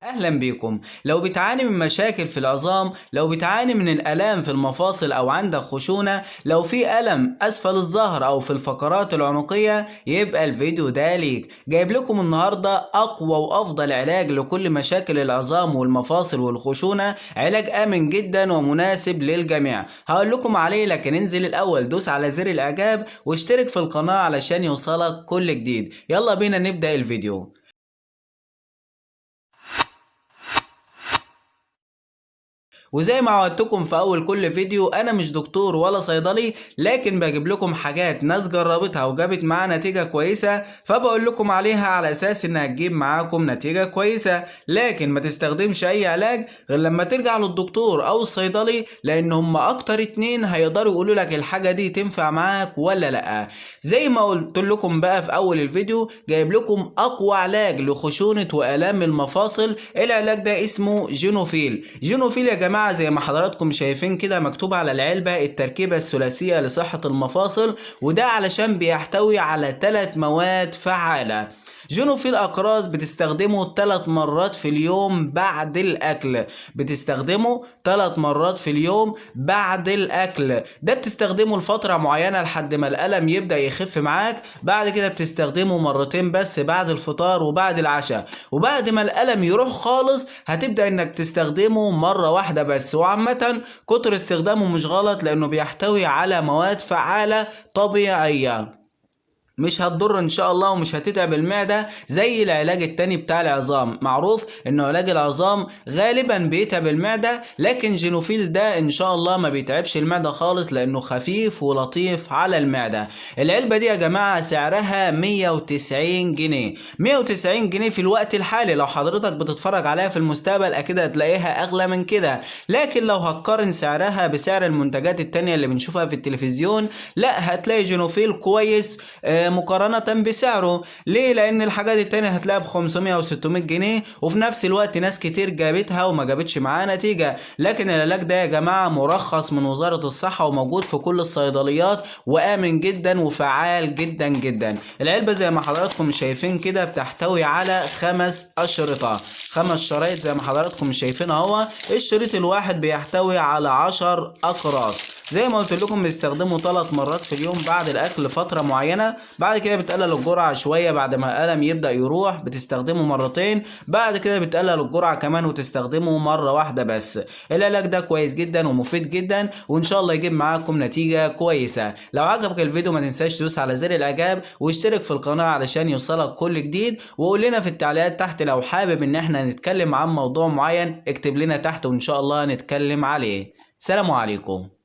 أهلا بيكم. لو بتعاني من مشاكل في العظام، لو بتعاني من الآلام في المفاصل أو عندك خشونة، لو في ألم أسفل الظهر أو في الفقرات العنقية، يبقى الفيديو ده ليك. جايب لكم النهاردة أقوى وأفضل علاج لكل مشاكل العظام والمفاصل والخشونة، علاج آمن جدا ومناسب للجميع. هقول لكم عليه، لكن انزل الأول دوس على زر الإعجاب واشترك في القناة علشان يوصلك كل جديد. يلا بينا نبدأ الفيديو. وزي ما عودتكم في اول كل فيديو، انا مش دكتور ولا صيدلي، لكن بجيب لكم حاجات ناس جربتها وجابت معاها نتيجة كويسة، فبقول لكم عليها على اساس انها تجيب معاكم نتيجة كويسة. لكن ما تستخدمش اي علاج غير لما ترجع للدكتور او الصيدلي، لان هم اكتر اتنين هيقدروا يقولوا لك الحاجة دي تنفع معاك ولا لا. زي ما قلت لكم بقى في اول الفيديو، جايب لكم اقوى علاج لخشونة والام المفاصل. العلاج ده اسمه جينوفيل. جينوفيل يا جماعة زي ما حضراتكم شايفين كده مكتوب على العلبة التركيبة الثلاثية لصحة المفاصل، وده علشان بيحتوي على 3 مواد فعالة. جينوفيل أقراص بتستخدمه 3 مرات في اليوم بعد الأكل. بتستخدمه 3 مرات في اليوم بعد الأكل. ده بتستخدمه لفترة معينة لحد ما الألم يبدأ يخف معاك. بعد كده بتستخدمه مرتين بس بعد الفطار وبعد العشاء. وبعد ما الألم يروح خالص هتبدأ إنك تستخدمه مرة واحدة بس. وعامة كتر استخدامه مش غلط، لأنه بيحتوي على مواد فعالة طبيعية، مش هتضر ان شاء الله ومش هتتعب المعدة زي العلاج التاني بتاع العظام. معروف انه علاج العظام غالبا بيتعب المعدة، لكن جينوفيل ده ان شاء الله ما بيتعبش المعدة خالص، لانه خفيف ولطيف على المعدة. العلبة دي يا جماعة سعرها 190 جنيه. 190 جنيه في الوقت الحالي. لو حضرتك بتتفرج عليها في المستقبل اكيد هتلاقيها اغلى من كده، لكن لو هتقارن سعرها بسعر المنتجات التانية اللي بنشوفها في التلفزيون، لا، هتلاقي جينوفيل كويس مقارنة بسعره. ليه؟ لان الحاجات التانية هتلاقيها ب 500 و 600 جنيه، وفي نفس الوقت ناس كتير جابتها وما جابتش معاها نتيجة. لكن العلاج ده يا جماعة مرخص من وزارة الصحة وموجود في كل الصيدليات، وآمن جدا وفعال جدا جدا. العلبة زي ما حضراتكم شايفين كده بتحتوي على 5 أشرطة، 5 شرايط زي ما حضراتكم شايفين اهو. الشريط الواحد بيحتوي على 10 أقراص. زي ما قلت لكم بيستخدموا 3 مرات في اليوم بعد الاكل لفتره معينه. بعد كده بتقلل الجرعه شويه، بعد ما الالم يبدا يروح بتستخدمه مرتين. بعد كده بتقلل الجرعه كمان وتستخدمه مره واحده بس. العلاج ده كويس جدا ومفيد جدا، وان شاء الله يجيب معاكم نتيجه كويسه. لو عجبك الفيديو ما تنساش تدوس على زر الاعجاب واشترك في القناه علشان يوصلك كل جديد. وقول لنا في التعليقات تحت لو حابب ان احنا نتكلم عن موضوع معين، اكتب لنا تحت وان شاء الله نتكلم عليه. سلام عليكم.